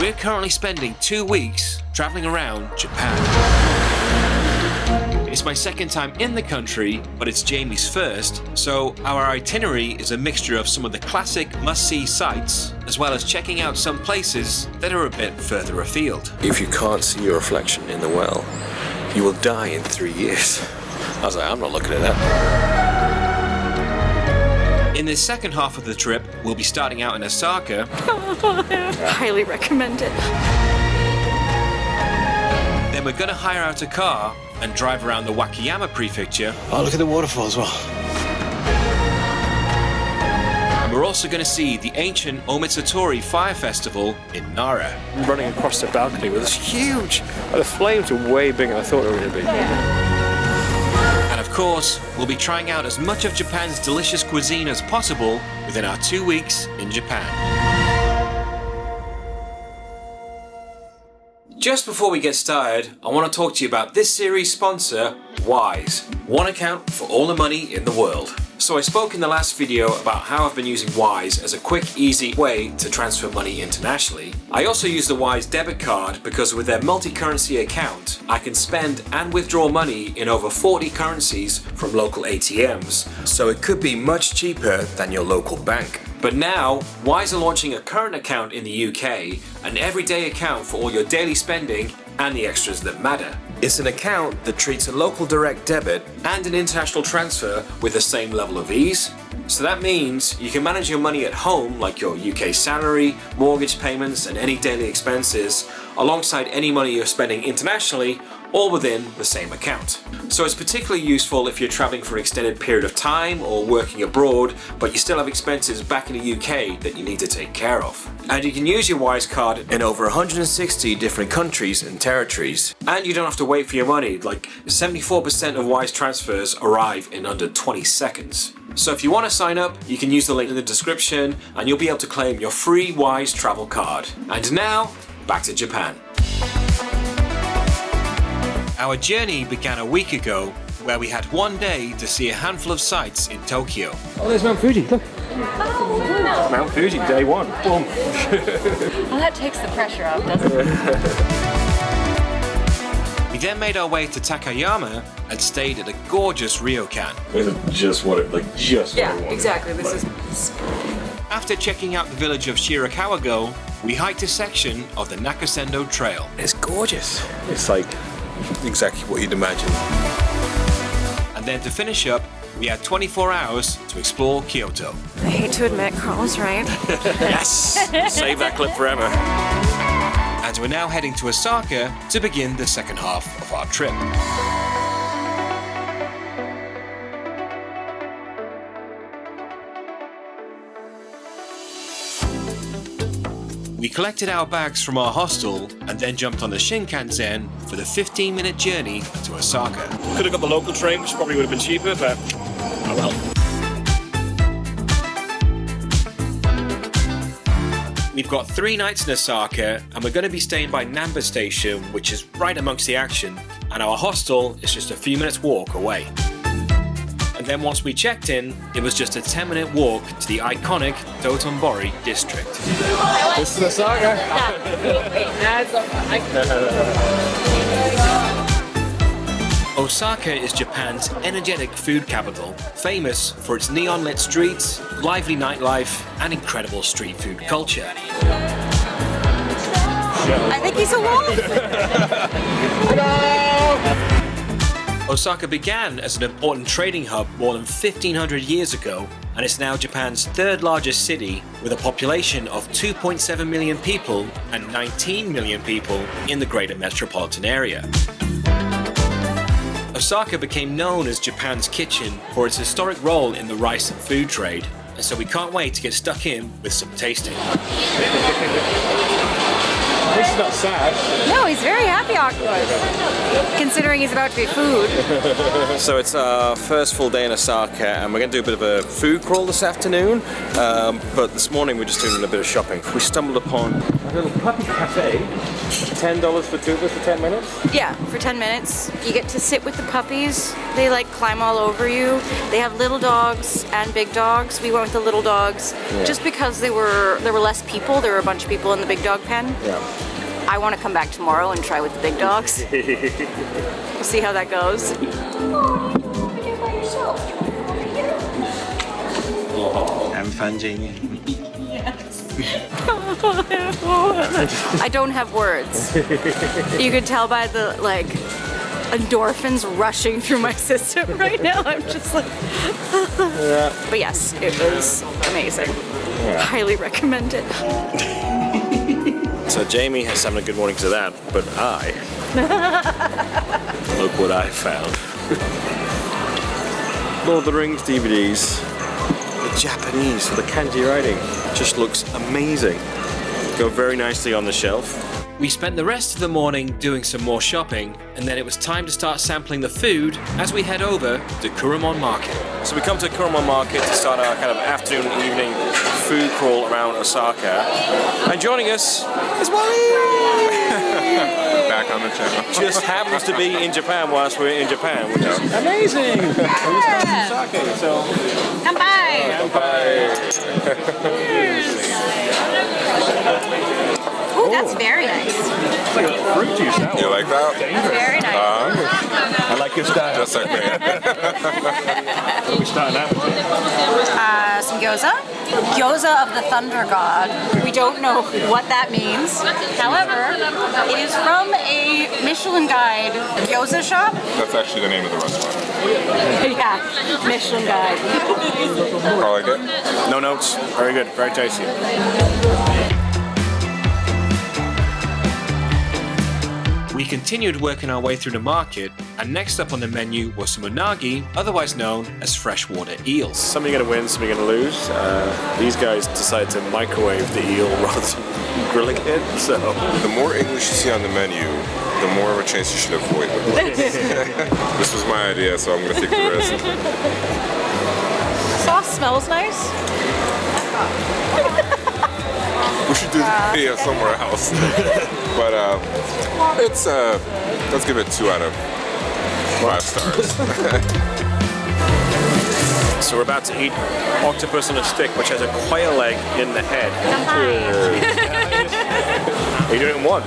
we're currently spending 2 weeks traveling around Japan. It's my second time in the country, but it's Jaime's first, so our itinerary is a mixture of some of the classic must-see sites, as well as checking out some places that are a bit further afield. If you can't see your reflection in the well, you will die in 3 years. I was like, I'm not looking at that. In this second half of the trip, we'll be starting out in Osaka. Highly recommend it. Then we're going to hire out a car and drive around the Wakayama prefecture. Oh, look at the waterfall as well. And we're also going to see the ancient Omizutori Fire Festival in Nara. Running across the balcony was huge. The flames were way bigger than I thought they were going to be. And of course, we'll be trying out as much of Japan's delicious cuisine as possible within our 2 weeks in Japan. Just before we get started, I want to talk to you about this series' sponsor, Wise. One account for all the money in the world. So I spoke in the last video about how I've been using Wise as a quick, easy way to transfer money internationally. I also use the Wise debit card because with their multi-currency account, I can spend and withdraw money in over 40 currencies from local ATMs, so it could be much cheaper than your local bank. But now, Wise are launching a current account in the UK, an everyday account for all your daily spending and the extras that matter. It's an account that treats a local direct debit and an international transfer with the same level of ease. So that means you can manage your money at home, like your UK salary, mortgage payments, and any daily expenses, alongside any money you're spending internationally, all within the same account. So it's particularly useful if you're traveling for an extended period of time or working abroad, but you still have expenses back in the UK that you need to take care of. And you can use your Wise card in over 160 different countries and territories. And you don't have to wait for your money, like 74% of Wise transfers arrive in under 20 seconds. So if you want to sign up, you can use the link in the description and you'll be able to claim your free Wise travel card. And now, back to Japan. Our journey began a week ago, where we had one day to see a handful of sites in Tokyo. Oh, there's Mount Fuji, look. Oh, Mount Fuji, day one. Boom. well, that takes the pressure off, doesn't it? We then made our way to Takayama and stayed at a gorgeous ryokan. This is just what it, just what I wanted. Exactly. This is. After checking out the village of Shirakawa-go, we hiked a section of the Nakasendo Trail. It's gorgeous. It's like exactly what you'd imagine. And then to finish up, we had 24 hours to explore Kyoto. I hate to admit, Carl's right. Yes! Save that clip forever. And we're now heading to Osaka to begin the second half of our trip. We collected our bags from our hostel and then jumped on the Shinkansen for the 15-minute journey to Osaka. Could have got the local train, which probably would have been cheaper, but oh well. We've got 3 nights in Osaka and we're going to be staying by Namba Station, which is right amongst the action, and our hostel is just a few minutes walk away. And then once we checked in, it was just a 10-minute walk to the iconic Dotonbori district. This is Osaka. Osaka is Japan's energetic food capital, famous for its neon-lit streets, lively nightlife, and incredible street food culture. I think he's alive. Osaka began as an important trading hub more than 1,500 years ago, and it's now Japan's third largest city with a population of 2.7 million people and 19 million people in the greater metropolitan area. Osaka became known as Japan's kitchen for its historic role in the rice and food trade, and so we can't wait to get stuck in with some tasting. This he's not sad. No, he's very happy octopus. Considering he's about to be food. So it's our first full day in Osaka, and we're going to do a bit of a food crawl this afternoon. But this morning we're just doing a bit of shopping. We stumbled upon a little puppy cafe. $10 for two of us for 10 minutes. Yeah, for 10 minutes. You get to sit with the puppies. They like climb all over you. They have little dogs and big dogs. We went with the little dogs just because there were less people. There were a bunch of people in the big dog pen. Yeah. I want to come back tomorrow and try with the big dogs. We'll see how that goes. Have fun, Jamie. I don't have words. You could tell by the like endorphins rushing through my system right now. I'm just like But yes, it was amazing. Highly recommend it. So Jamie has having a good morning to that, but I look what I found. Lord of the Rings DVDs. The Japanese for the kanji writing just looks amazing. Go very nicely on the shelf. We spent the rest of the morning doing some more shopping, and then it was time to start sampling the food as we head over to Kurumon Market. So we come to Kurumon Market to start our kind of afternoon, evening food crawl around Osaka. And joining us is Wally! Back on the channel. Just happens to be in Japan whilst we're in Japan, which is amazing! We just got some sake, so... Oh, that's very nice. It's like a fruit juice now. You like that? That's very nice. I like your style. Just like me. What are we starting out with? Some gyoza. Gyoza of the Thunder God. We don't know what that means. However, it is from a Michelin Guide gyoza shop. That's actually the name of the restaurant. Yeah, Michelin Guide. I like it. No notes. Very good. Very tasty. We continued working our way through the market, and next up on the menu was some unagi, otherwise known as freshwater eels. Somebody gonna win, somebody gonna lose. These guys decided to microwave the eel rather than grilling it, so... The more English you see on the menu, the more of a chance you should avoid it. This was my idea, so I'm gonna take the risk. Sauce smells nice. We should do the video somewhere else. But it's let's give it 2 out of 5 stars. So we're about to eat octopus on a stick, which has a quail egg in the head. Are you doing it in one?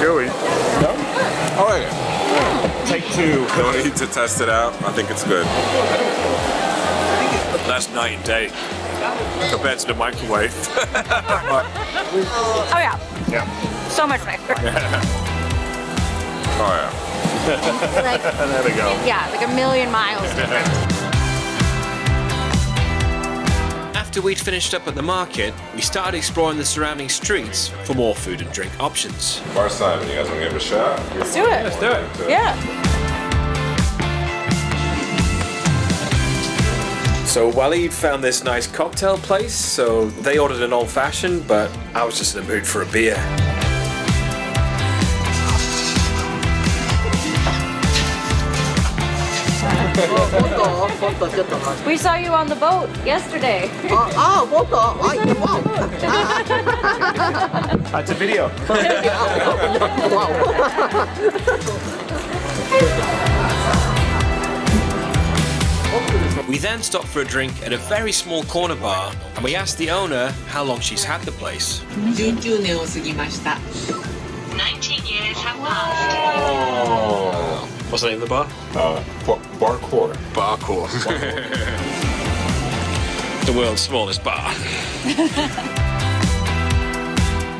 Really? No? I like it. Take 2. Don't need to test it out. I think it's good. That's night and day compared to the microwave. Oh yeah. Yeah. So much nicer. Oh yeah. Like, There we go. yeah, like a million miles different. After we'd finished up at the market, we started exploring the surrounding streets for more food and drink options. Bar Simon, you guys want to give it a shot? Let's do it. Let's do it. Yeah. So Waleed found this nice cocktail place, so they ordered an old-fashioned, but I was just in the mood for a beer. We saw you on the boat yesterday. That's a video. We then stopped for a drink at a very small corner bar, and we asked the owner how long she's had the place. 19年を過ぎました。 19 years have passed. What's the name of the bar? Barcore. Barcore. The world's smallest bar.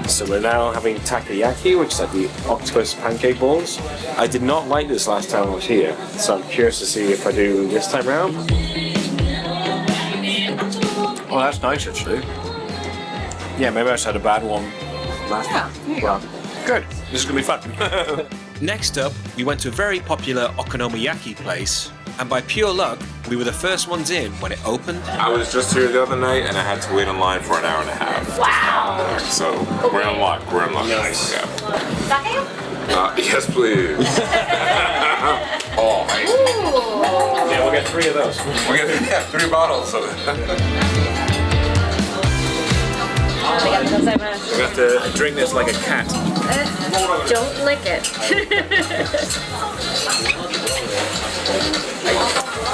So we're now having takoyaki, which is like the octopus pancake balls. I did not like this last time I was here, so I'm curious to see if I do this time around. Oh, that's nice actually. Yeah, maybe I just had a bad one last time. Well, good. This is gonna be fun. Next up, we went to a very popular okonomiyaki place, and by pure luck, we were the first ones in when it opened. I was just here the other night and I had to wait in line for an hour and a half. Wow. So we're in luck. We're in luck. Nice. Yeah. Sake? Yes, please. Oh, Ooh. Yeah, we'll get 3 of those. we're gonna 3 bottles of it. We're gonna have to drink this like a cat. Don't lick it.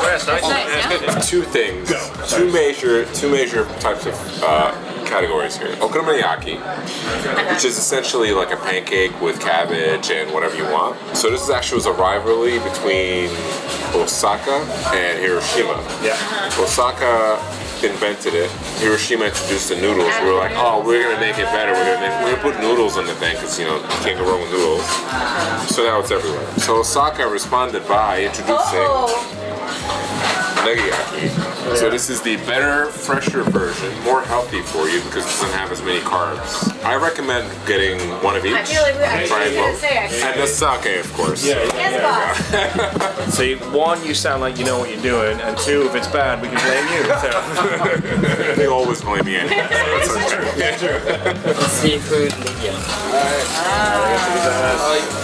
That's nice. Nice, yeah? 2 things. Two major types of categories here. Okonomiyaki, which is essentially like a pancake with cabbage and whatever you want. So this was a rivalry between Osaka and Hiroshima. Yeah. Osaka invented it. Hiroshima introduced the noodles. We were like, oh, we're gonna make it better. We're gonna put noodles in the thing because you can't go wrong with noodles. So now it's everywhere. So Osaka responded by introducing negiyaki. So this is the better, fresher version, more healthy for you because it doesn't have as many carbs. I recommend getting one of each. I feel like Try both. say And the sake, of course. Yes, boss. So 1, you sound like you know what you're doing, and 2, if it's bad, we can blame you. So. They always blame me. Seafood Lydia. How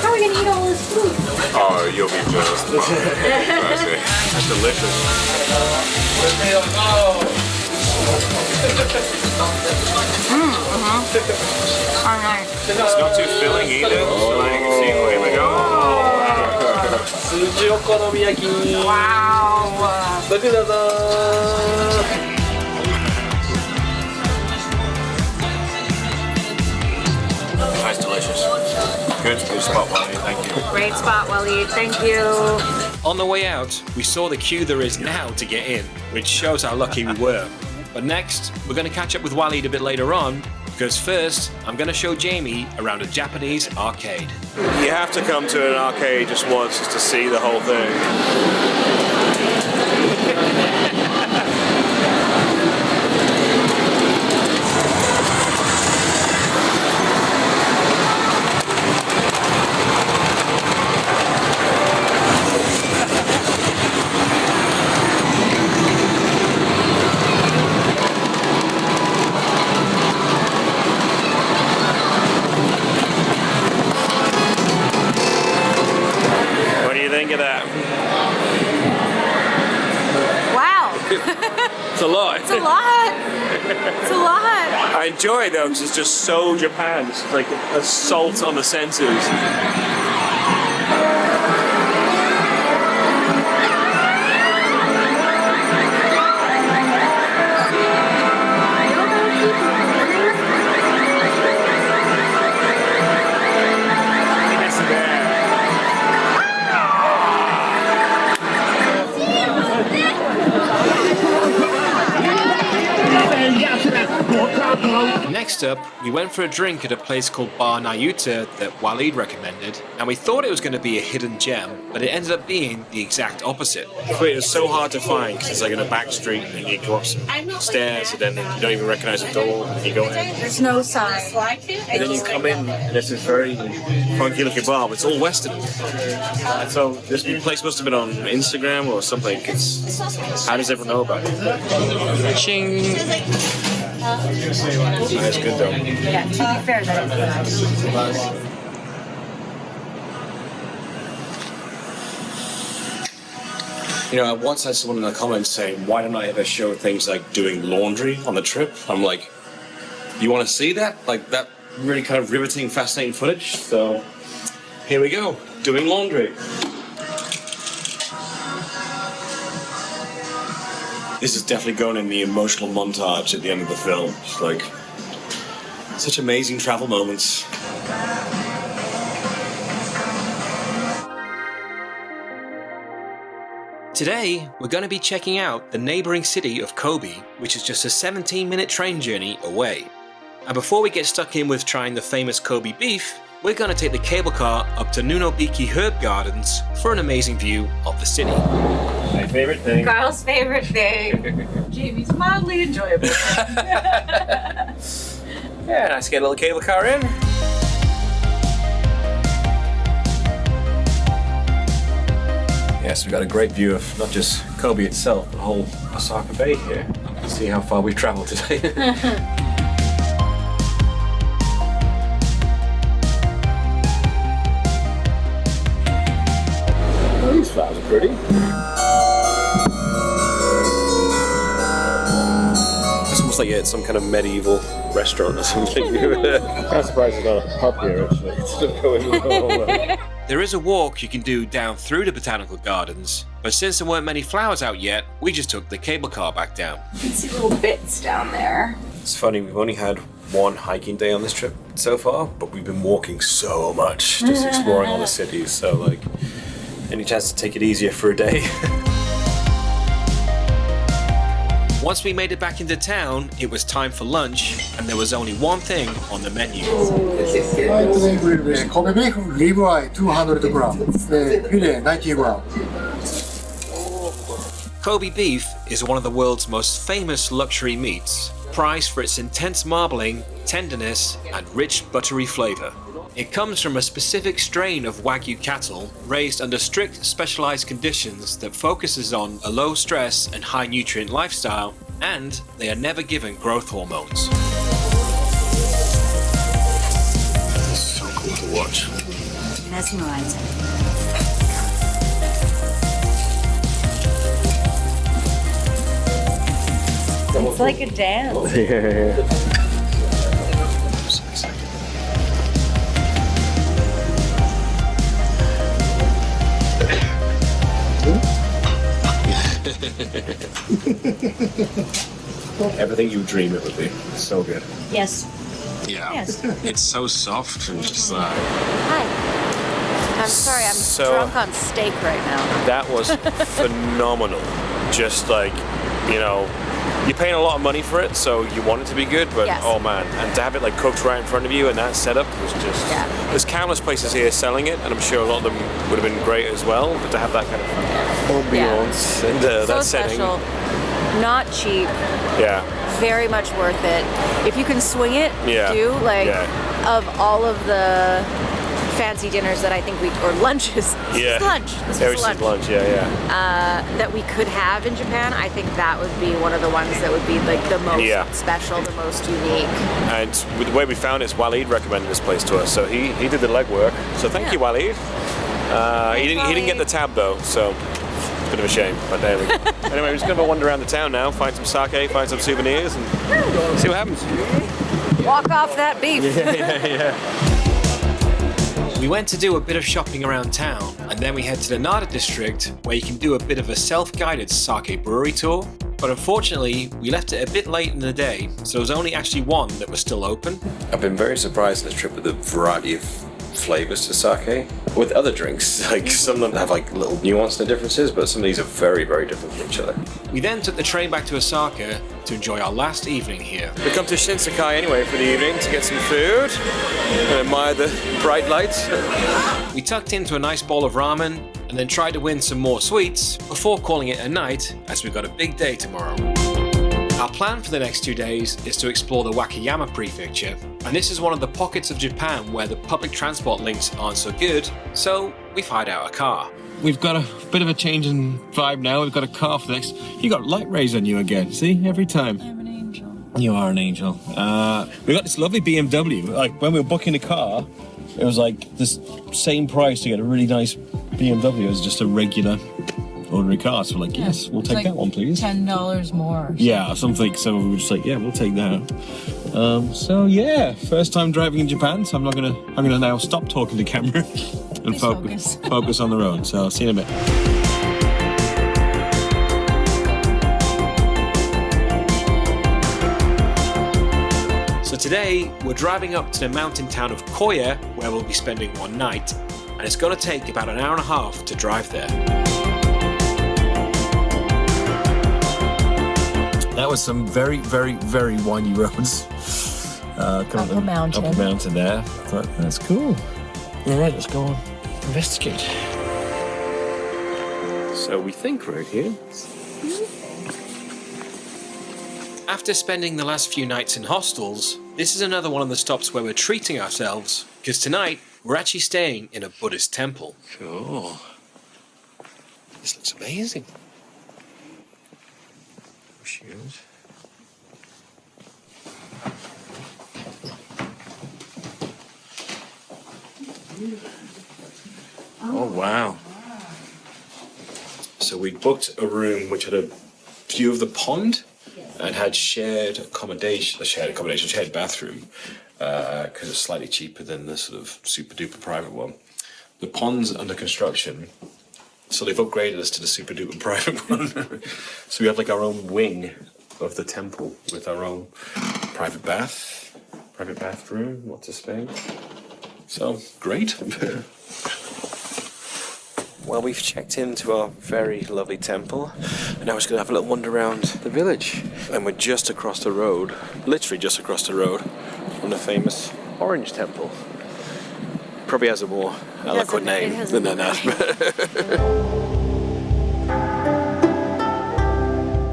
are we gonna eat all this food? Oh, you'll be just fine. That's delicious. Oh, nice. It's not too filling either. So like, see, here we go. Suji okonomiyaki. Wow. Look at that. That's delicious. Good spot, Wally. Thank you. Great spot, Waleed. Thank you. On the way out, we saw the queue there is now to get in, which shows how lucky we were. But next, we're going to catch up with Waleed a bit later on, because first, I'm going to show Jaime around a Japanese arcade. You have to come to an arcade just once just to see the whole thing. Think of that. Wow. It's a lot. It's a lot. It's a lot. I enjoy it though because it's just so Japan. It's like assault on the senses. Next up, we went for a drink at a place called Bar Nayuta that Waleed recommended, and we thought it was going to be a hidden gem, but it ended up being the exact opposite. Wait, it's so hard to find because it's like in a back street and you go up some stairs and then you don't even recognize the door and you go in. There's no sign. And then you come in and it's a very funky looking bar, but it's all Western. And so this place must have been on Instagram or something. How does everyone know about it? Ching! That's good though. Yeah, to be fair, that is nice. You know, once I saw one in the comments saying, why don't I ever show things like doing laundry on the trip? I'm like, you want to see that? Like that really kind of riveting, fascinating footage? So here we go, doing laundry. This is definitely going in the emotional montage at the end of the film. It's like such amazing travel moments. Today, we're going to be checking out the neighbouring city of Kobe, which is just a 17-minute train journey away. And before we get stuck in with trying the famous Kobe beef, we're going to take the cable car up to Nunobiki Herb Gardens for an amazing view of the city. My favorite thing. Carl's favorite thing. Jamie's mildly enjoyable. Yeah, nice to get a little cable car in. Yeah, Yes, we've got a great view of not just Kobe itself, but the whole Osaka Bay here. You can see how far we've traveled today. Oh, these flowers are pretty. It's almost like you're at some kind of medieval restaurant or something. I'm surprised there's not a pub here actually. Instead of going the whole way. There is a walk you can do down through the botanical gardens, but since there weren't many flowers out yet, we just took the cable car back down. You can see little bits down there. It's funny, we've only had one hiking day on this trip so far, but we've been walking so much, just exploring all the cities, so like, any chance to take it easier for a day? Once we made it back into town, it was time for lunch, and there was only one thing on the menu. Kobe beef, rib eye 200 grams, filet 90 grams. Kobe beef is one of the world's most famous luxury meats, prized for its intense marbling, tenderness, and rich buttery flavor. It comes from a specific strain of Wagyu cattle raised under strict specialized conditions that focuses on a low stress and high nutrient lifestyle, and they are never given growth hormones. It's so cool to watch. Mesmerizing. It's like a dance. Yeah. Everything you dream it would be. It's so good. Yes. Yeah. Yes. It's so soft and just Hi. I'm sorry, I'm drunk on steak right now. That was phenomenal. Just like, you know, you're paying a lot of money for it, so you want it to be good, but oh man, and to have it like cooked right in front of you and that setup was just, there's countless places here selling it, and I'm sure a lot of them would have been great as well, but to have that kind of ambiance and so that setting. special, not cheap, very much worth it. If you can swing it, do, like, of all of the fancy dinners that I think or lunches. This was lunch. This was lunch, that we could have in Japan. I think that would be one of the ones that would be like the most special, the most unique. And with the way we found it, Waleed recommended this place to us, so he did the legwork. So thank you, Waleed. He didn't get the tab though, so it's a bit of a shame. But there we go. Anyway, we're just gonna wander around the town now, find some sake, find some souvenirs, and see what happens. Walk off that beef. Yeah. We went to do a bit of shopping around town, and then we head to the Nara district, where you can do a bit of a self-guided sake brewery tour. But unfortunately, we left it a bit late in the day, so there was only actually one that was still open. I've been very surprised on this trip with the variety of flavors to sake. With other drinks, like some of them have like little nuanced differences, but some of these are very, very different from each other. We then took the train back to Osaka to enjoy our last evening here. We come to Shinsekai anyway for the evening to get some food and admire the bright lights. We tucked into a nice bowl of ramen and then tried to win some more sweets before calling it a night, as we've got a big day tomorrow. Our plan for the next 2 days is to explore the Wakayama prefecture, and this is one of the pockets of Japan where the public transport links aren't so good, so we've hired out a car. We've got a bit of a change in vibe now. We've got a car for the next. You got light rays on you again. See, every time. I'm an angel. You are an angel. We got this lovely BMW. Like when we were booking the car, it was like this same price to get a really nice BMW as just a regular ordinary car. So we're like, yes, we'll take that one, please. $10 more. Yeah, something. So we were just like, yeah, we'll take that. So yeah, first time driving in Japan. So I'm gonna now stop talking to camera and focus on the road. So I'll see you in a bit. So today, we're driving up to the mountain town of Koya, where we'll be spending one night, and it's going to take about an hour and a half to drive there. That was some very, very, very windy roads. Up a mountain. Up a mountain there, but that's cool. All right, let's go on, investigate. So we think we're here. After spending the last few nights in hostels, this is another one of the stops where we're treating ourselves, because tonight we're actually staying in a Buddhist temple. Cool. This looks amazing. Shoes. Oh wow. So we booked a room which had a view of the pond and had shared bathroom because it's slightly cheaper than the sort of super duper private one. The pond's under construction, so they've upgraded us to the super duper private one. So we have like our own wing of the temple with our own private bathroom, lots of space. So great. Well, we've checked into our very lovely temple, and now we're just going to have a little wander around the village. And we're just across the road, literally just across the road, from the famous Orange Temple. Probably has a more eloquent name than that.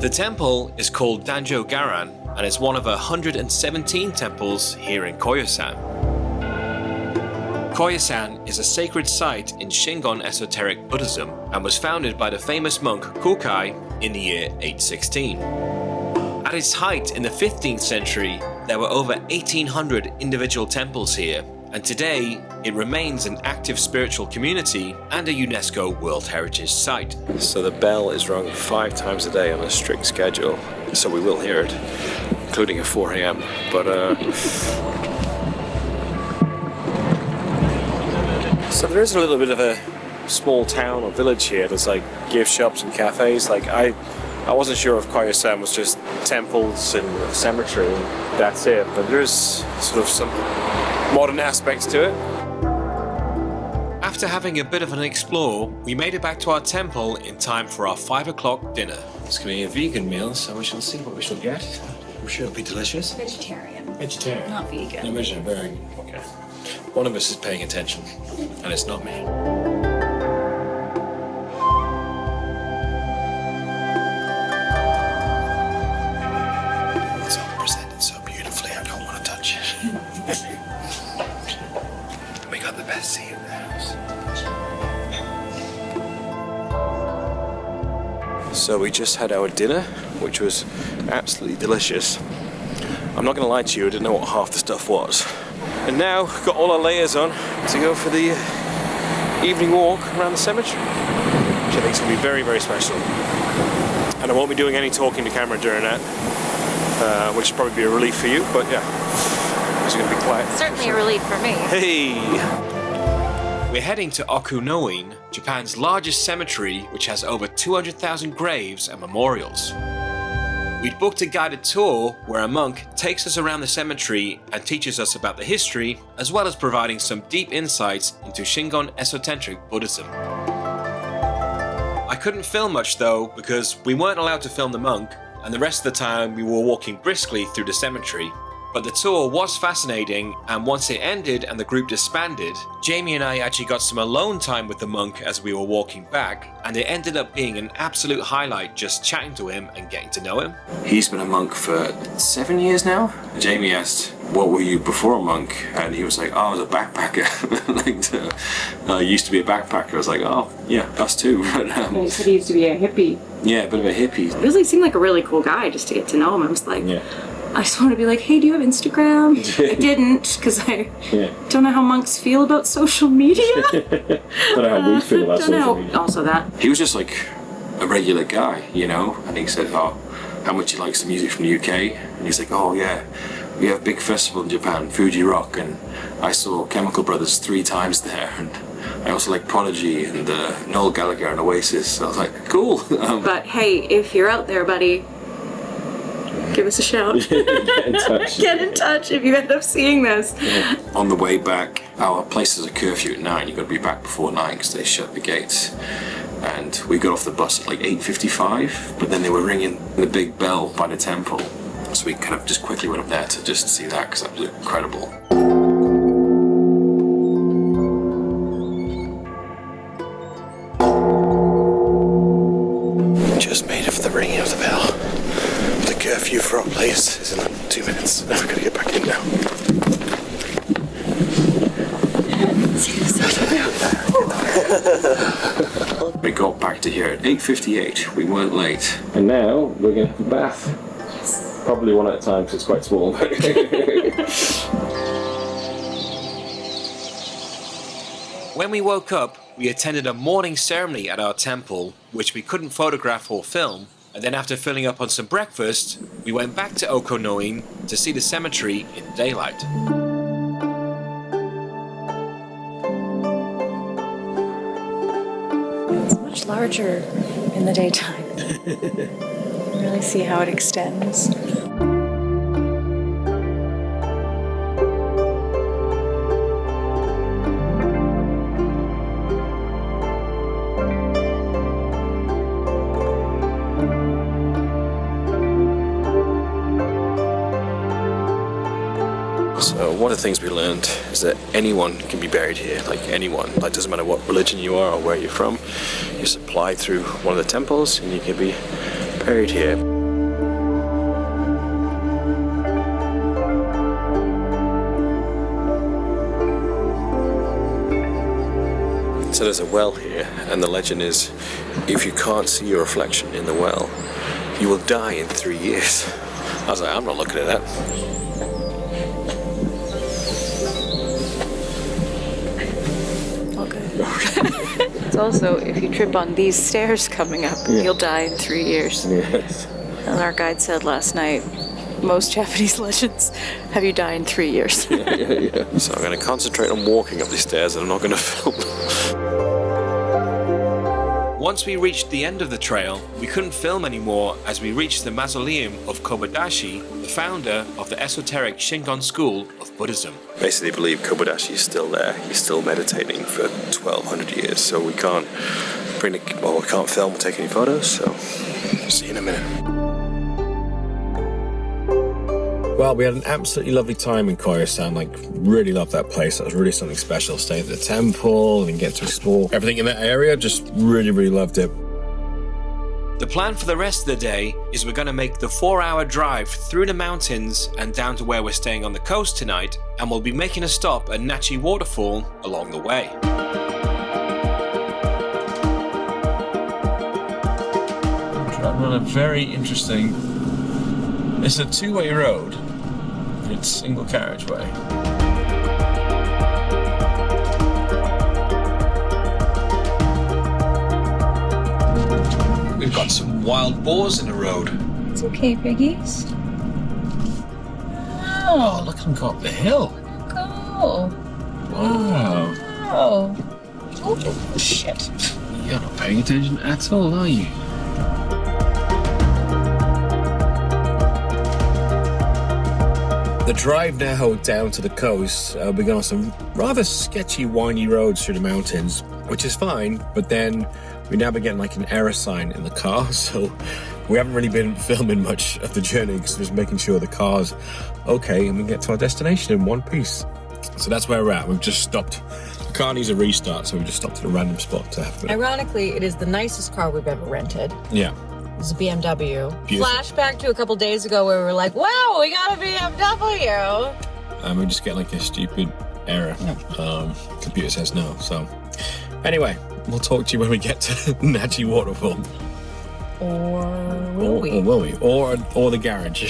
The temple is called Danjo Garan, and it's one of 117 temples here in Koyasan. Koyasan is a sacred site in Shingon esoteric Buddhism and was founded by the famous monk Kukai in the year 816. At its height in the 15th century, there were over 1,800 individual temples here, and today it remains an active spiritual community and a UNESCO World Heritage Site. So the bell is rung 5 times a day on a strict schedule, so we will hear it, including at 4 a.m. But so there is a little bit of a small town or village here. There's like gift shops and cafes. Like I wasn't sure if Koyasan was just temples and a cemetery and that's it, but there's sort of some modern aspects to it. After having a bit of an explore, we made it back to our temple in time for our 5 o'clock dinner. It's going to be a vegan meal, so we shall see what we shall get. I'm sure it'll be delicious. Vegetarian. Vegetarian? Not vegan. No, vegetarian. Okay. One of us is paying attention, and it's not me. It's all presented so beautifully, I don't want to touch it. We got the best seat in the house. So we just had our dinner, which was absolutely delicious. I'm not going to lie to you, I didn't know what half the stuff was. And now we've got all our layers on to go for the evening walk around the cemetery, which I think is going to be very, very special. And I won't be doing any talking to camera during that, which will probably be a relief for you, but yeah, it's going to be quiet. Certainly a relief for me. Hey! We're heading to Okunoin, Japan's largest cemetery, which has over 200,000 graves and memorials. We'd booked a guided tour where a monk takes us around the cemetery and teaches us about the history, as well as providing some deep insights into Shingon esoteric Buddhism. I couldn't film much though, because we weren't allowed to film the monk, and the rest of the time we were walking briskly through the cemetery. But the tour was fascinating, and once it ended and the group disbanded, Jaime and I actually got some alone time with the monk as we were walking back, and it ended up being an absolute highlight just chatting to him and getting to know him. He's been a monk for 7 years now. Jaime asked, what were you before a monk? And he was like, oh, I was a backpacker. I used to be a backpacker. I was like, oh, yeah, us too. But, He said he used to be a hippie. Yeah, a bit of a hippie. Really seemed like a really cool guy just to get to know him. I was like, yeah. I just want to be like, hey, do you have Instagram? I didn't, because I don't know how monks feel about social media. Don't know how we feel about social media. Also that. He was just like a regular guy, you know? And he said, oh, how much he likes the music from the UK. And he's like, oh yeah, we have a big festival in Japan, Fuji Rock, and I saw Chemical Brothers 3 times there. And I also like Prodigy and Noel Gallagher and Oasis. So I was like, cool. But hey, if you're out there, buddy, give us a shout. Get in touch. Get in touch if you end up seeing this. Yeah. On the way back, our place is a curfew at 9. You've got to be back before 9 because they shut the gates. And we got off the bus at like 8:55, but then they were ringing the big bell by the temple. So we kind of just quickly went up there to just see that because that was incredible. Just made it for the ringing of the bell. The curfew for our place is in 2 minutes. We're gonna get back in now. We got back to here at 8:58. We weren't late. And now we're going to have a bath. Probably one at a time because it's quite small. When we woke up, we attended a morning ceremony at our temple, which we couldn't photograph or film, and then after filling up on some breakfast, we went back to Okonoin to see the cemetery in daylight. It's much larger in the daytime. You really see how it extends. So one of the things we learned is that anyone can be buried here, like anyone. Like, doesn't matter what religion you are or where you're from. You just apply through one of the temples and you can be buried here. So there's a well here, and the legend is, if you can't see your reflection in the well, you will die in 3 years. I was like, I'm not looking at that. It's also, if you trip on these stairs coming up, you'll die in 3 years. Yes. And our guide said last night, most Japanese legends have you die in 3 years. Yeah. So I'm going to concentrate on walking up these stairs and I'm not going to film. Once we reached the end of the trail, we couldn't film anymore as we reached the mausoleum of Kobayashi, the founder of the esoteric Shingon school of Buddhism. Basically, I believe Kobayashi is still there. He's still meditating for 1,200 years, so we can't we can't film or take any photos, so see you in a minute. Well, we had an absolutely lovely time in Koyasan. Like, really loved that place. That was really something special. Staying at the temple and get to explore everything in that area. Just really, really loved it. The plan for the rest of the day is we're going to make the 4-hour drive through the mountains and down to where we're staying on the coast tonight, and we'll be making a stop at Nachi Waterfall along the way. Driving on a very interesting... It's a two-way road. It's single carriageway. We've got some wild boars in the road. It's okay, piggies. Oh, look at them go up the hill. Go. Wow. Oh, shit. You're not paying attention at all, are you? The drive now down to the coast, we're going on some rather sketchy, windy roads through the mountains, which is fine, but then we now been getting like an error sign in the car, so we haven't really been filming much of the journey, because we're just making sure the car's okay and we get to our destination in one piece. So that's where we're at. We've just stopped. The car needs a restart, so we just stopped at a random spot to have it. Ironically, it is the nicest car we've ever rented. Yeah. It's a BMW. Beautiful. Flashback to a couple days ago where we were like, wow, we got a BMW. And we just get like a stupid error. Computer says no. So anyway, we'll talk to you when we get to Nachi Waterfall. Or will we? Or will we? Or the garage.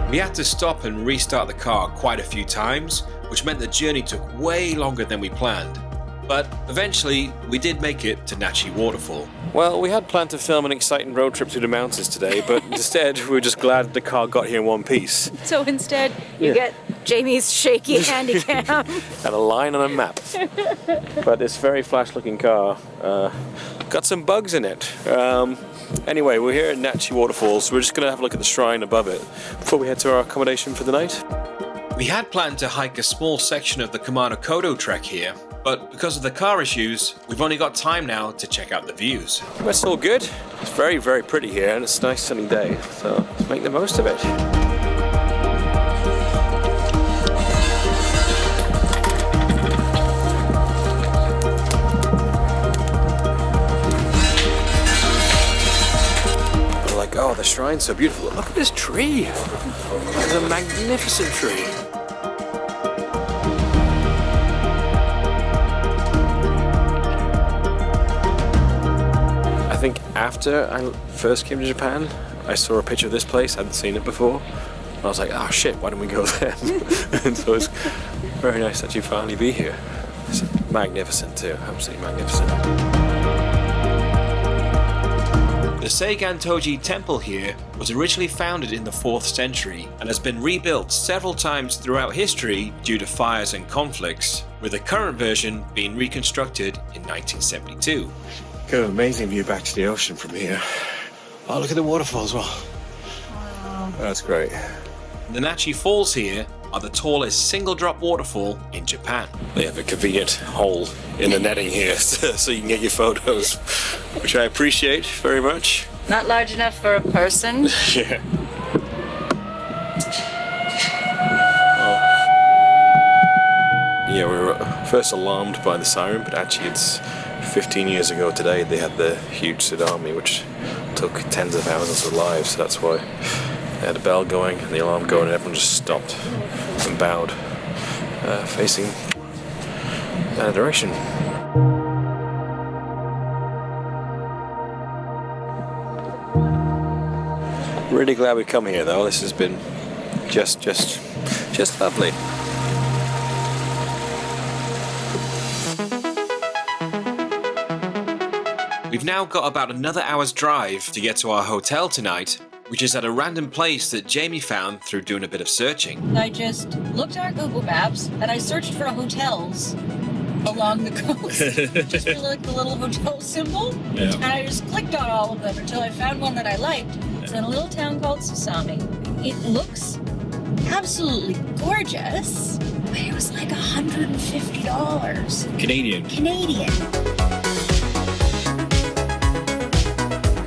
We had to stop and restart the car quite a few times, which meant the journey took way longer than we planned. But eventually, we did make it to Nachi Waterfall. Well, we had planned to film an exciting road trip through the mountains today, but instead we were just glad the car got here in one piece. So instead, you get Jamie's shaky handicap. And a line on a map. But this very flash-looking car got some bugs in it. Anyway, we're here at Nachi Waterfall, so we're just going to have a look at the shrine above it before we head to our accommodation for the night. We had planned to hike a small section of the Kumano Kodo trek here, but because of the car issues, we've only got time now to check out the views. That's all good. It's very, very pretty here, and it's a nice sunny day, so let's make the most of it. Oh, the shrine's so beautiful. Look at this tree. It's a magnificent tree. think after I first came to Japan, I saw a picture of this place. I hadn't seen it before. I was like, oh shit, why don't we go there? And so it's very nice that you finally be here. It's magnificent too, absolutely magnificent. The Seigan-toji temple here was originally founded in the 4th century and has been rebuilt several times throughout history due to fires and conflicts, with the current version being reconstructed in 1972. Got an amazing view back to the ocean from here. Oh, look at the waterfall as well. Wow. That's great. The Nachi Falls here are the tallest single-drop waterfall in Japan. They have a convenient hole in the netting here so you can get your photos, which I appreciate very much. Not large enough for a person. Yeah. Yeah, we were first alarmed by the siren, but actually it's 15 years ago today they had the huge tsunami which took tens of thousands of lives, so that's why they had a bell going and the alarm going and everyone just stopped and bowed, facing that direction. Really glad we come here though. This has been just lovely. We've now got about another hour's drive to get to our hotel tonight, which is at a random place that Jaime found through doing a bit of searching. I just looked at our Google Maps and I searched for hotels along the coast. Just for like the little hotel symbol. Yeah. And I just clicked on all of them until I found one that I liked. It's in a little town called Susami. It looks absolutely gorgeous, but it was like $150. Canadian.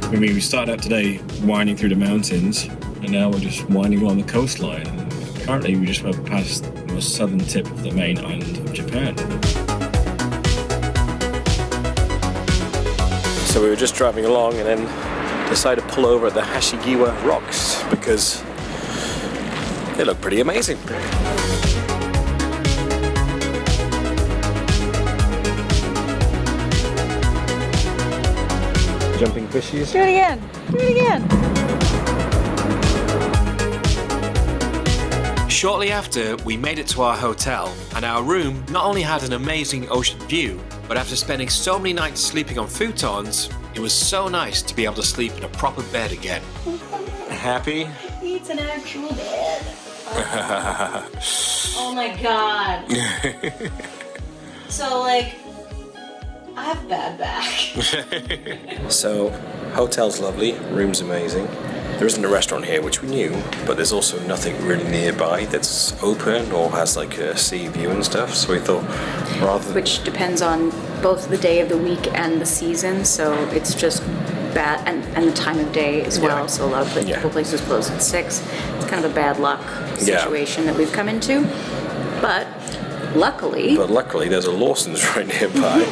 I mean, we started out today winding through the mountains, and now we're just winding along the coastline. And currently, we just went past the most southern tip of the main island of Japan. So we were just driving along and then decided to pull over at the Hashigiwa Rocks because they look pretty amazing. Jumping fishies. Do it again. Do it again. Shortly after, we made it to our hotel, and our room not only had an amazing ocean view, but after spending so many nights sleeping on futons, it was so nice to be able to sleep in a proper bed again. Happy? It's an actual bed. Oh my god. So like, I have a bad back. So, hotel's lovely, room's amazing. There isn't a restaurant here, which we knew, but there's also nothing really nearby that's open or has like a sea view and stuff, so we thought rather... Which depends on both the day of the week and the season, so it's just bad, and the time of day as well, Yeah. so a lot of places close at 6. It's kind of a bad luck situation that we've come into, but luckily there's a Lawson's right nearby.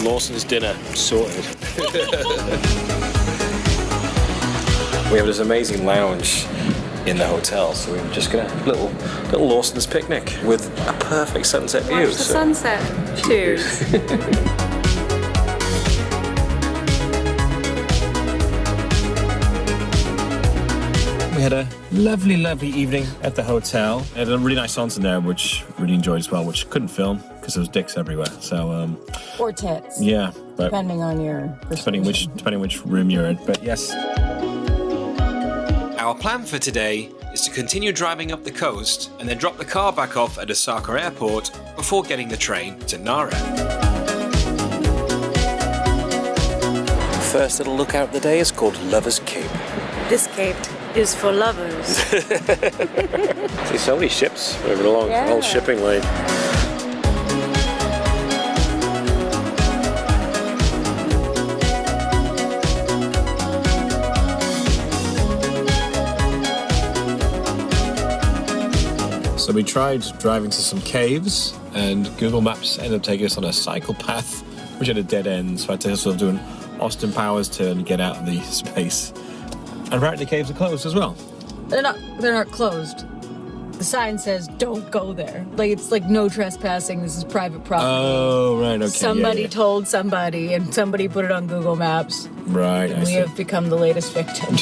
Lawson's dinner sorted. We have this amazing lounge in the hotel, so we're just gonna little Lawson's picnic with a perfect sunset view. watch the sunset too. We had a lovely, lovely evening at the hotel. I had a really nice onsen there, which really enjoyed as well, which couldn't film because there was dicks everywhere. So, Or tits. yeah, but Depending on your depending which room you're in. But yes. Our plan for today is to continue driving up the coast and then drop the car back off at Osaka Airport before getting the train to Nara. First little lookout of the day is called Lover's Cape. This cape is for lovers. See so many ships moving along the whole shipping lane. So we tried driving to some caves, and Google Maps ended up taking us on a cycle path, which had a dead end, so I had to sort of do an Austin Powers turn to get out of the space. And apparently the caves are closed as well. They're not closed. the sign says don't go there. Like it's like no trespassing. This is private property. Oh, right, okay. Somebody told somebody, and somebody put it on Google Maps. Right, and we have become the latest victim.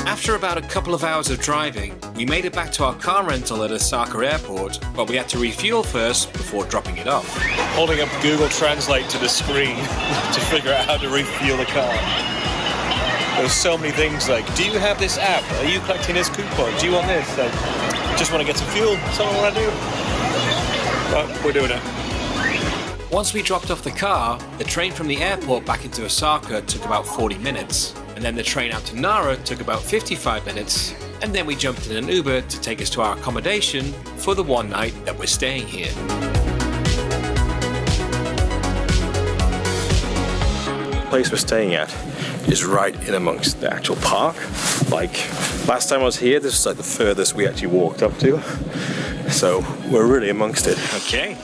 After about a couple of hours of driving, we made it back to our car rental at Osaka Airport, but we had to refuel first before dropping it off. Holding up Google Translate to the screen to figure out how to refuel the car. There's so many things like, do you have this app? Are you collecting this coupon? Do you want this? Like, just want to get some fuel. That's all I want to do. But we're doing it. Once we dropped off the car, the train from the airport back into Osaka took about 40 minutes. And then the train out to Nara took about 55 minutes, and then we jumped in an Uber to take us to our accommodation for the one night that we're staying here. The place we're staying at is right in amongst the actual park. Like, last time I was here, this was like the furthest we actually walked up to. So, we're really amongst it. Okay.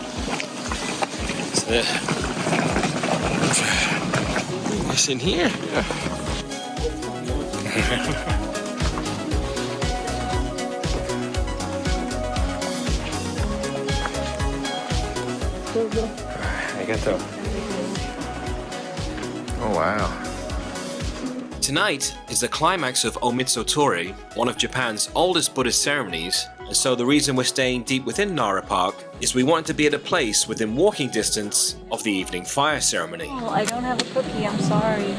So, what's in here? Oh wow. Tonight is the climax of Omizutori, one of Japan's oldest Buddhist ceremonies, and so the reason we're staying deep within Nara Park is we wanted to be at a place within walking distance of the evening fire ceremony. Oh, I don't have a cookie, I'm sorry.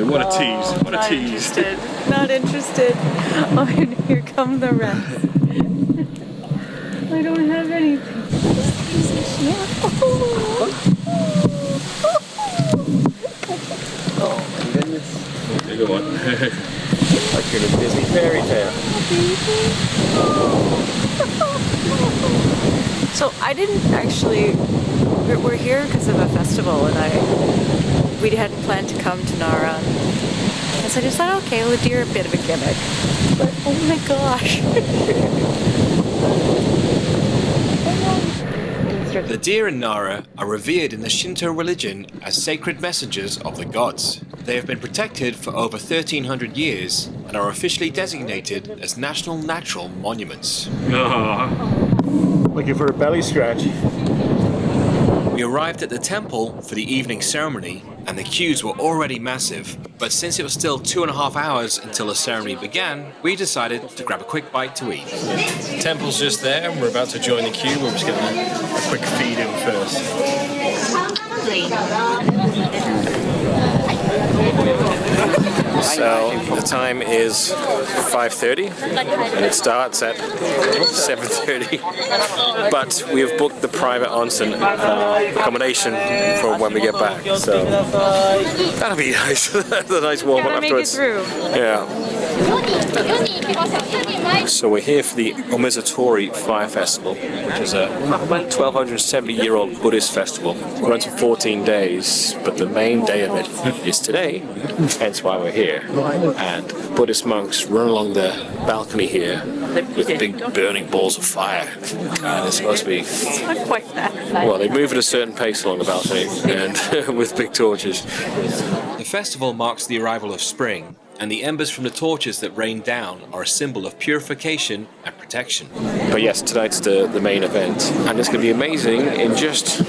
What a tease, what a Not tease. Interested. Not interested. Oh, and here come the rest. I don't have anything. Oh my goodness. Good one. Like in a Disney fairy tale. So I didn't actually, we're here because of a festival, and we hadn't planned to come to Nara. And so I just thought, okay, well, the deer are a bit of a gimmick. But oh my gosh. The deer in Nara are revered in the Shinto religion as sacred messengers of the gods. They have been protected for over 1,300 years and are officially designated as National Natural Monuments. Looking for a belly scratch. We arrived at the temple for the evening ceremony and the queues were already massive, but since it was still 2.5 hours until the ceremony began, we decided to grab a quick bite to eat. The temple's just there and we're about to join the queue. We're just getting a quick feed in first. So the time is 5:30 and it starts at 7:30. But we have booked the private onsen accommodation for when we get back. So that'll be nice. That's a nice warm up afterwards. Yeah. So we're here for the Omizutori Fire Festival, which is a 1,270-year-old Buddhist festival. It runs for 14 days, but the main day of it is today, hence why we're here. And Buddhist monks run along the balcony here with big burning balls of fire. And it's supposed to be... It's not quite that. Well, they move at a certain pace along the balcony and with big torches. The festival marks the arrival of spring, and the embers from the torches that rain down are a symbol of purification and protection. But yes, tonight's the main event, and it's going to be amazing in just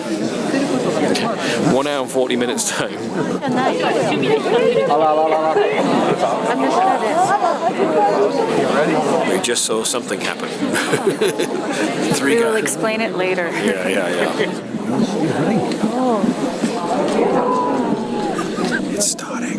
1 hour and 40 minutes time. We just saw something happen. We will explain it later. Yeah. Oh. It's starting.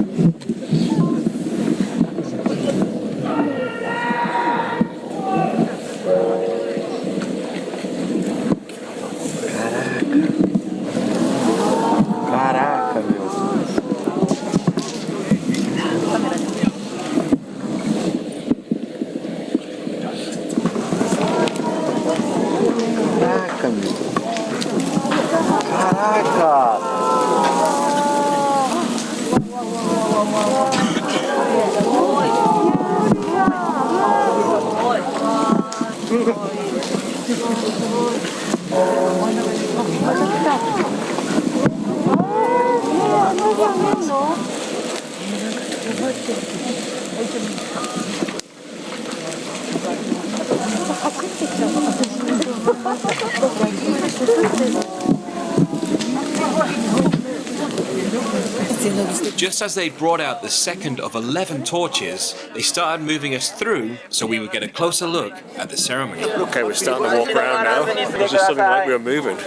Just as they brought out the second of 11 torches, they started moving us through so we would get a closer look at the ceremony. Okay, we're starting to walk around now. It was just something like we were moving.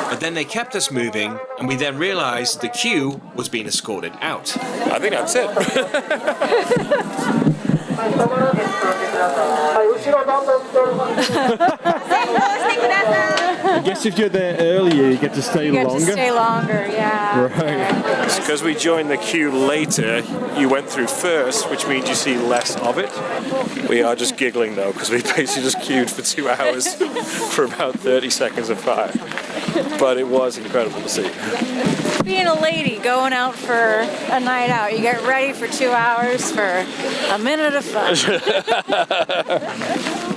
But then they kept us moving, and we then realized the queue was being escorted out. I think that's it. I guess if you're there earlier, you get to stay longer. To stay longer, yeah. Right. It's because we joined the queue later. You went through first, which means you see less of it. We are just giggling though, because we basically just queued for 2 hours for about 30 seconds of fire. But it was incredible to see. Being a lady going out for a night out, you get ready for 2 hours for a minute of fun.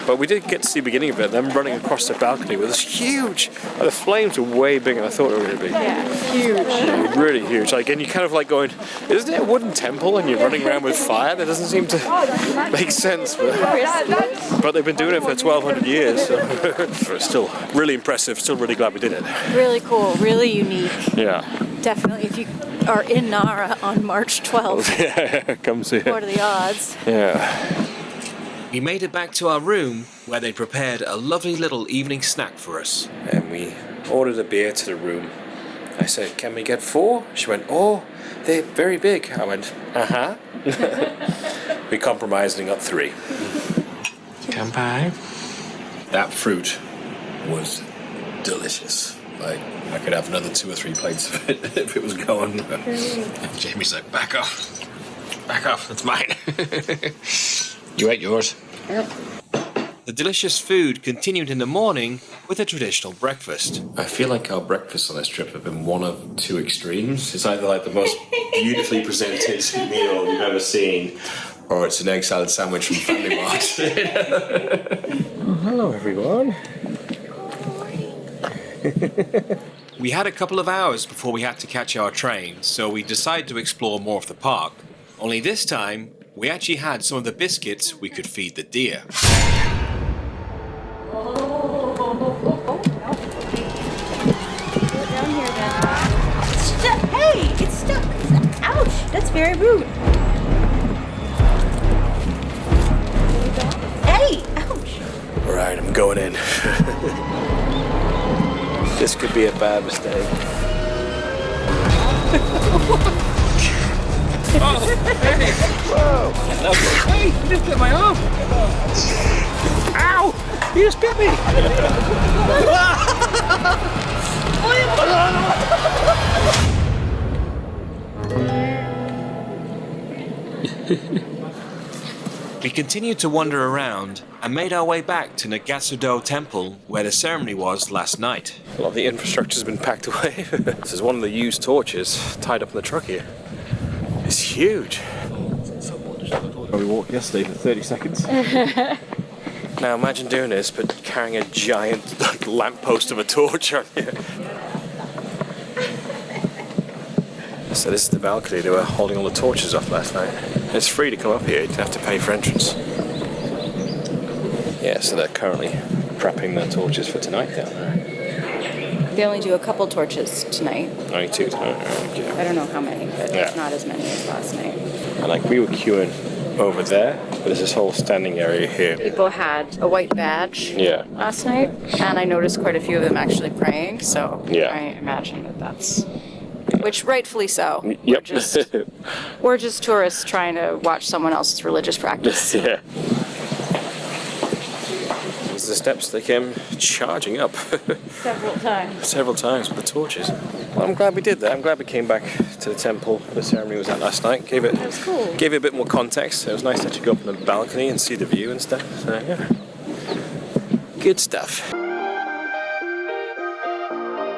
But we did get to see the beginning of it, them running across the balcony with this huge, the flames were way bigger than I thought they were going to be. Yeah, huge. Really huge. Like, and you kind of like going, isn't it a wooden temple and you're running around with fire? That doesn't seem to make sense. But they've been doing it for 1,200 years, so it's still really impressive, still really glad we did it. Really cool, really unique. Yeah. Definitely, if you are in Nara on March 12th, Yeah, come see it. what are the odds? Yeah. We made it back to our room, where they prepared a lovely little evening snack for us. And we ordered a beer to the room. I said, can we get 4? She went, oh, they're very big. I went, uh-huh. We compromised and got 3. Kanpai. That fruit was delicious. Like, I could have another 2 or 3 plates of it if it was going. Jamie's like, back off. Back off, that's mine. You ate yours. Yep. The delicious food continued in the morning with a traditional breakfast. I feel like our breakfasts on this trip have been one of 2 extremes. It's either like the most beautifully presented meal you've ever seen, or it's an egg salad sandwich from Family Mart. Hello, everyone. We had a couple of hours before we had to catch our train, so we decided to explore more of the park. Only this time, we actually had some of the biscuits we could feed the deer. Hey, it's stuck. Ouch, that's very rude. Hey, ouch. Alright, I'm going in. This could be a bad mistake. Oh, hey! Whoa! Hey, you just bit my arm! Ow! You just bit me! We continued to wander around and made our way back to Nagatsudo Temple, where the ceremony was last night. A lot of the infrastructure's been packed away. This is one of the used torches tied up in the truck here. It's huge. We walked yesterday for 30 seconds. Now imagine doing this, but carrying a giant lamppost of a torch on you. So this is the balcony. They were holding all the torches up last night. It's free to come up here. You don't have to pay for entrance. Yeah, so they're currently prepping the torches for tonight down there. They only do a couple torches tonight. Only 2 tonight. Okay. I don't know how many, but Yeah. not as many as last night. And like we were queuing over there, but there's this whole standing area here. People had a white badge Yeah. last night, and I noticed quite a few of them actually praying, so Yeah. I imagine that that's... Which rightfully so. Yep. We're just tourists trying to watch someone else's religious practice. Yeah. These are the steps they came charging up. Several times with the torches. Well, I'm glad we did that. I'm glad we came back to the temple. The ceremony was at last night. Gave it a bit more context. It was nice to actually go up on the balcony and see the view and stuff. So yeah, good stuff.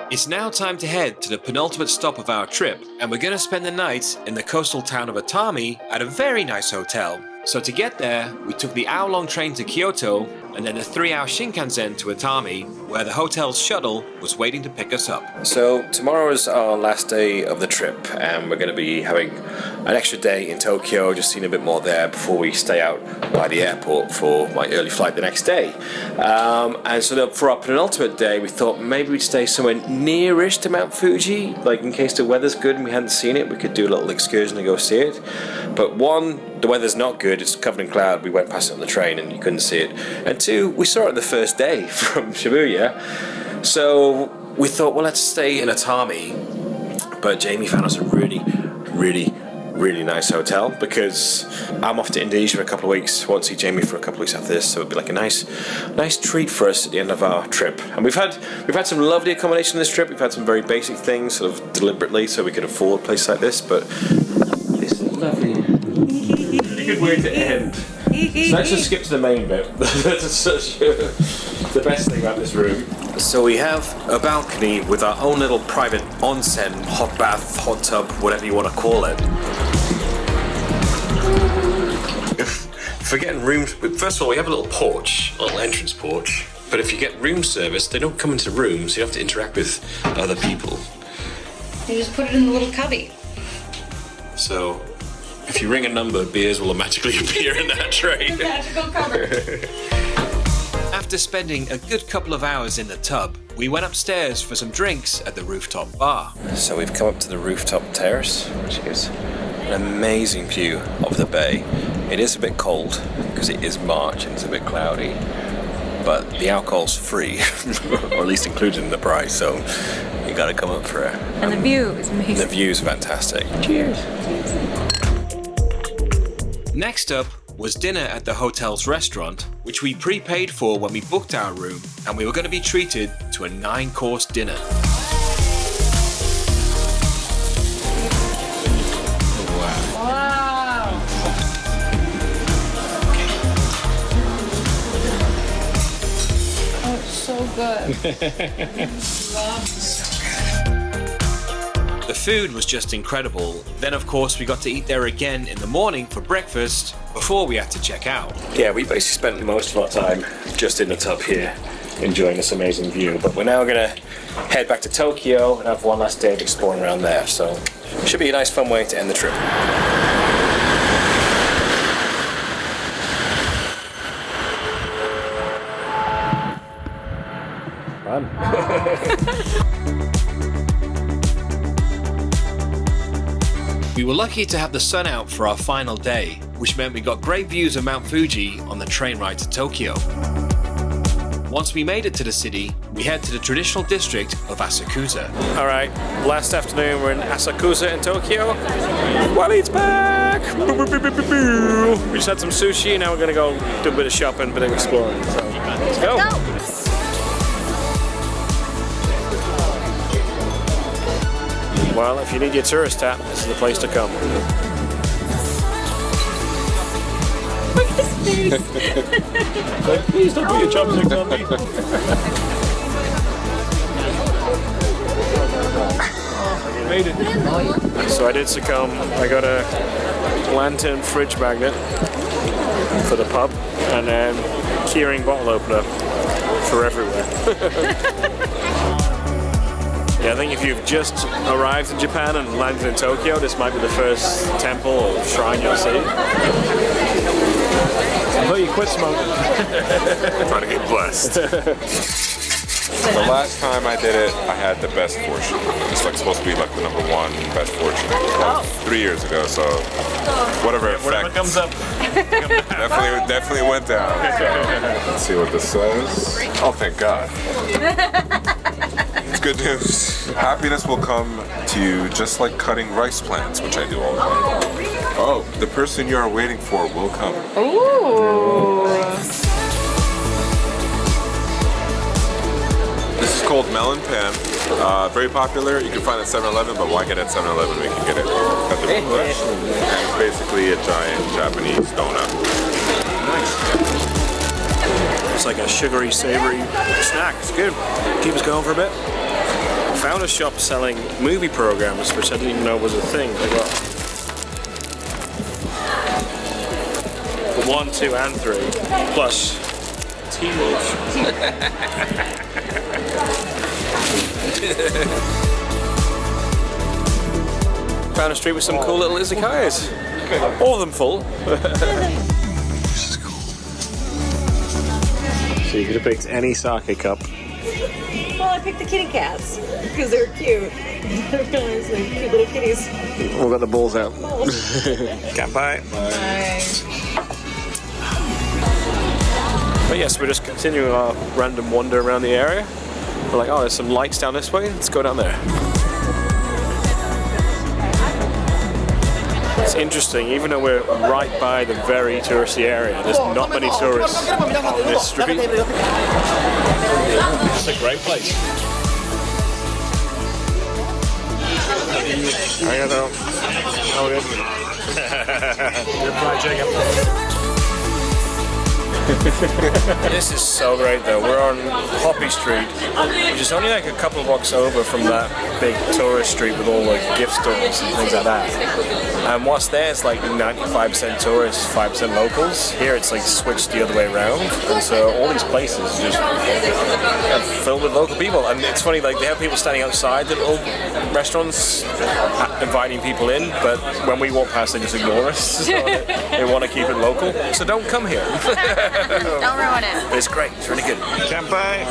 It's now time to head to the penultimate stop of our trip, and we're going to spend the night in the coastal town of Atami at a very nice hotel. So to get there, we took the hour-long train to Kyoto and then a 3-hour Shinkansen to Atami, where the hotel's shuttle was waiting to pick us up. So tomorrow is our last day of the trip, and we're going to be having an extra day in Tokyo, just seeing a bit more there before we stay out by the airport for my early flight the next day. And so for our penultimate day, we thought maybe we'd stay somewhere nearish to Mount Fuji, like in case the weather's good and we hadn't seen it, we could do a little excursion to go see it. But one, the weather's not good, it's covered in cloud, we went past it on the train and you couldn't see it. And two, we saw it the first day from Shibuya, so we thought, well, let's stay in Atami. But Jaime found us a really nice hotel, because I'm off to Indonesia for a couple of weeks. Won't see Jaime for a couple of weeks after this, so it'd be like a nice treat for us at the end of our trip. And we've had some lovely accommodation on this trip. We've had some very basic things, sort of deliberately, so we could afford a place like this. But this is lovely. A good way to end. So let's just skip to the main bit. That's the best thing about this room. So we have a balcony with our own little private onsen, hot bath, hot tub, whatever you want to call it. For getting rooms, first of all, we have a little porch, a little entrance porch. But if you get room service, they don't come into rooms, so you have to interact with other people. You just put it in the little cubby. So if you ring a number, beers will magically appear in that tray. Magical cupboard. After spending a good couple of hours in the tub, we went upstairs for some drinks at the rooftop bar. So we've come up to the rooftop terrace, which is an amazing view of the bay. It is a bit cold because it is March and it's a bit cloudy, but the alcohol's free, or at least included in the price, so you gotta come up for it. And the view is amazing. The view is fantastic. Cheers. Next up was dinner at the hotel's restaurant, which we prepaid for when we booked our room, and we were going to be treated to a 9-course dinner. Wow. Oh, it's so good. The food was just incredible. Then of course we got to eat there again in the morning for breakfast before we had to check out. Yeah, we basically spent most of our time just in the tub here, enjoying this amazing view. But we're now gonna head back to Tokyo and have one last day of exploring around there. So it should be a nice fun way to end the trip. Fun. We were lucky to have the sun out for our final day, which meant we got great views of Mount Fuji on the train ride to Tokyo. Once we made it to the city, we head to the traditional district of Asakusa. Alright, last afternoon we're in Asakusa in Tokyo. Wally's back! We just had some sushi, now we're gonna go do a bit of shopping, a bit of exploring. So, let's go! Well, if you need your tourist hat, this is the place to come. Look at his face. Like, please don't put your chopsticks on me. Made it. So I did succumb. I got a lantern fridge magnet for the pub, and then keyring bottle opener for everywhere. Yeah, I think if you've just arrived in Japan and landed in Tokyo, this might be the first temple or shrine you'll see. But you quit smoking. Trying to get blessed. The last time I did it, I had the best fortune. It's like supposed to be like the #1 best fortune. 3 years ago, so whatever comes up. definitely went down. Let's see what this says. Oh, thank God. It's good news. Happiness will come to you just like cutting rice plants, which I do all the time. Oh, the person you are waiting for will come. Ooh. This is called melon pan. Very popular. You can find it at 7-Eleven, but why get it at 7-Eleven when you can get it at the Buddhist? And it's basically a giant Japanese donut. Nice. It's like a sugary, savory snack. It's good. Keep us going for a bit. Found a shop selling movie programs, which I didn't even know was a thing. They got 1, 2, and 3, plus T-Wolf. Found a street with some cool little izakayas. All of them full. This is cool. So you could have picked any sake cup. Well, I picked the kitty cats because they're cute. They're really cute little kitties. All got the balls out. Bye. Kanpai. But yes, we're just continuing our random wander around the area. We're like, oh, there's some lights down this way. Let's go down there. It's interesting, even though we're right by the very touristy area, there's not many tourists on this street. It's a great place. This is so great though. We're on Poppy Street, which is only like a couple of blocks over from that big tourist street with all the gift stores and things like that. And what's there is like 95% tourists, 5% locals. Here it's like switched the other way around. And so all these places are just filled with local people. And it's funny, like they have people standing outside the little restaurants inviting people in, but when we walk past they just ignore us. So they want to keep it local. So don't come here. Don't ruin it. But it's great. It's really good. Kanpai.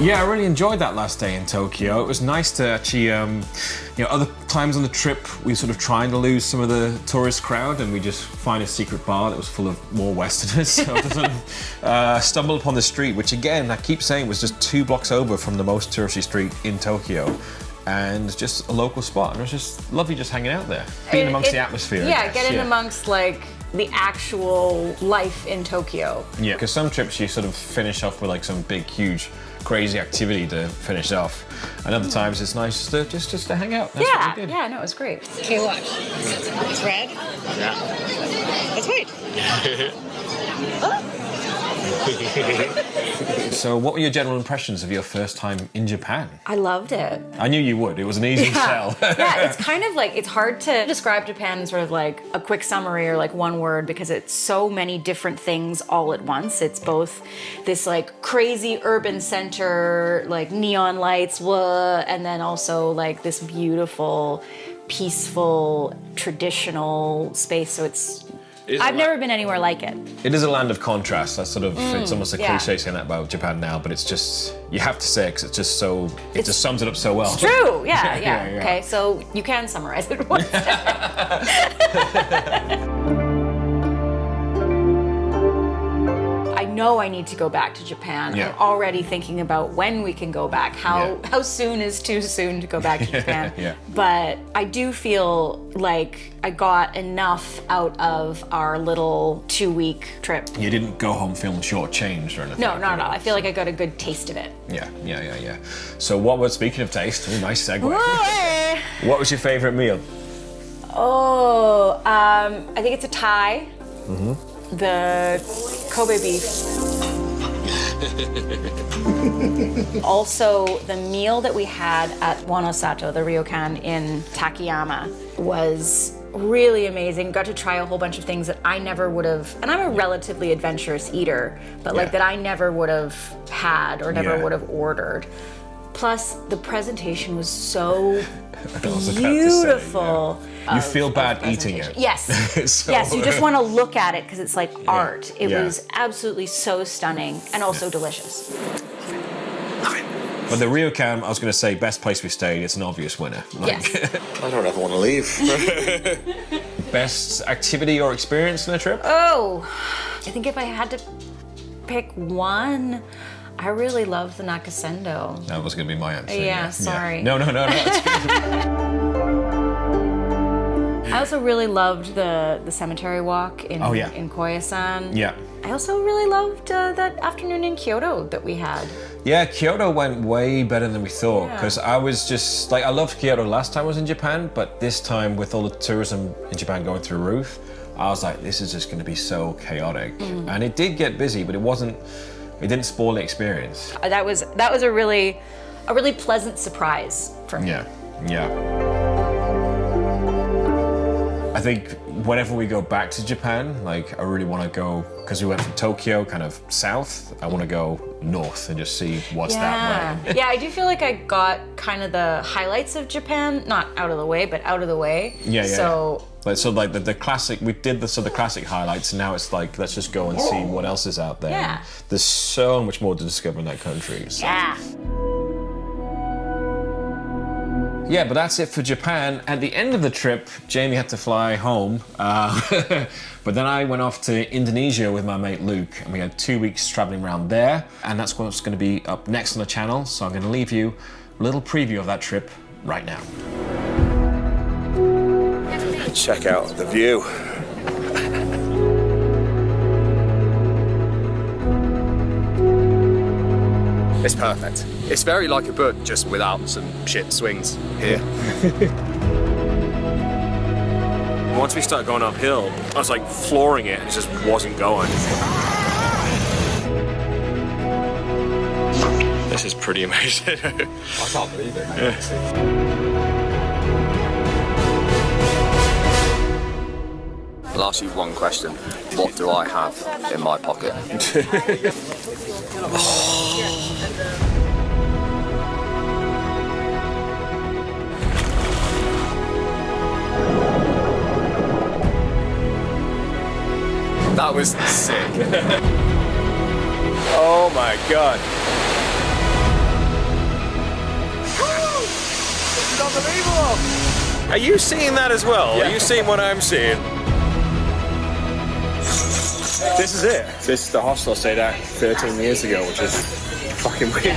Yeah, I really enjoyed that last day in Tokyo. It was nice to actually, you know, other times on the trip we sort of trying to lose some of the tourist crowd and we just find a secret bar that was full of more Westerners. So I sort of stumbled upon the street, which again, I keep saying was just 2 blocks over from the most touristy street in Tokyo. And just a local spot. And it was just lovely just hanging out there, being amongst the atmosphere. Yeah, get in amongst like the actual life in Tokyo. Yeah, because some trips you sort of finish off with like some big, huge, crazy activity to finish off. And other times it's nice just to hang out. That's what we did. Yeah, no, it was great. Okay, watch. It's red. Yeah. That's white. So what were your general impressions of your first time in Japan? I loved it. I knew you would. It was an easy sell. Yeah, it's kind of like, it's hard to describe Japan in sort of like a quick summary or like one word because it's so many different things all at once. It's both this like crazy urban center, like neon lights, and then also like this beautiful, peaceful, traditional space. So I've never been anywhere like it. It is a land of contrast. That's sort of, it's almost a cliche saying that about Japan now, but it's just, you have to say it because it's just so, it just sums it up so well. It's true, yeah. Okay, so you can summarize it once. I know I need to go back to Japan. Yeah. I'm already thinking about when we can go back. How soon is too soon to go back to Japan? Yeah. But I do feel like I got enough out of our little 2-week trip. You didn't go home feeling shortchanged or anything? No, not at all. I feel like I got a good taste of it. Yeah. So speaking of taste, nice segue. Whoa. What was your favorite meal? Oh, I think it's a Thai. Mm-hmm. The Kobe beef. Also, the meal that we had at Wanosato, the ryokan in Takayama, was really amazing. Got to try a whole bunch of things that I never would have, and I'm a relatively adventurous eater, but like that I never would have had or never would have ordered. Plus, the presentation was so beautiful. You feel bad eating it. Yes. Yes, you just want to look at it because it's like art. It was absolutely so stunning and also delicious. But the ryokan, I was going to say, best place we stayed, it's an obvious winner. Yes. I don't ever want to leave. Best activity or experience in the trip? Oh, I think if I had to pick one, I really loved the Nakasendo. That was going to be my answer. Yeah, sorry. No. It's good. I also really loved the cemetery walk in Koyasan. Yeah. I also really loved that afternoon in Kyoto that we had. Yeah, Kyoto went way better than we thought because I was just like, I loved Kyoto last time I was in Japan, but this time with all the tourism in Japan going through the roof, I was like, this is just going to be so chaotic. And it did get busy, but it didn't spoil the experience. That was a really a really pleasant surprise for me. Yeah. I think whenever we go back to Japan, like I really want to go, because we went from Tokyo kind of south, I want to go north and just see what's that way. Yeah, I do feel like I got kind of the highlights of Japan, not out of the way, but out of the way. Yeah. So like the classic, we did the classic highlights, and now it's like, let's just go and see what else is out there. Yeah. There's so much more to discover in that country. So. yeah. Yeah, but that's it for Japan. At the end of the trip, Jamie had to fly home. But then I went off to Indonesia with my mate Luke, and we had 2 weeks traveling around there. And that's what's going to be up next on the channel. So I'm going to leave you a little preview of that trip right now. Check out the view. It's perfect. It's very like a book, just without some shit swings here. Once we started going uphill, I was like flooring it and it just wasn't going. This is pretty amazing. I can't believe it, man. I'll ask you one question. What do I have in my pocket? That was sick. Oh my god. This is unbelievable! Are you seeing that as well? Yeah. Are you seeing what I'm seeing? This is it. This is the hostel I stayed at 13 years ago, which is fucking weird.